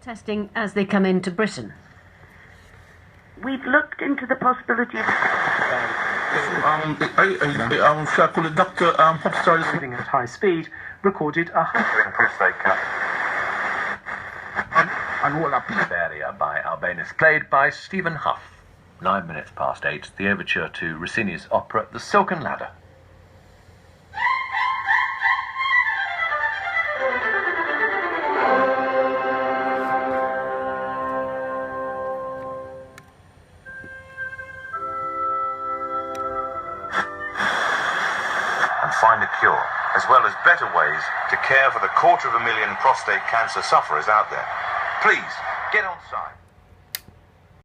Testing as they come into Britain. We've looked into the possibility of... Shall I call it Dr. Hofstar? Moving at high speed, recorded a prostate cancer. And all up this area by Albinus, played by Stephen Huff. 9 minutes past 8, the overture to Rossini's opera The Silken Ladder. And find a cure, as well as better ways to care for the 250,000 prostate cancer sufferers out there. Please, get on side.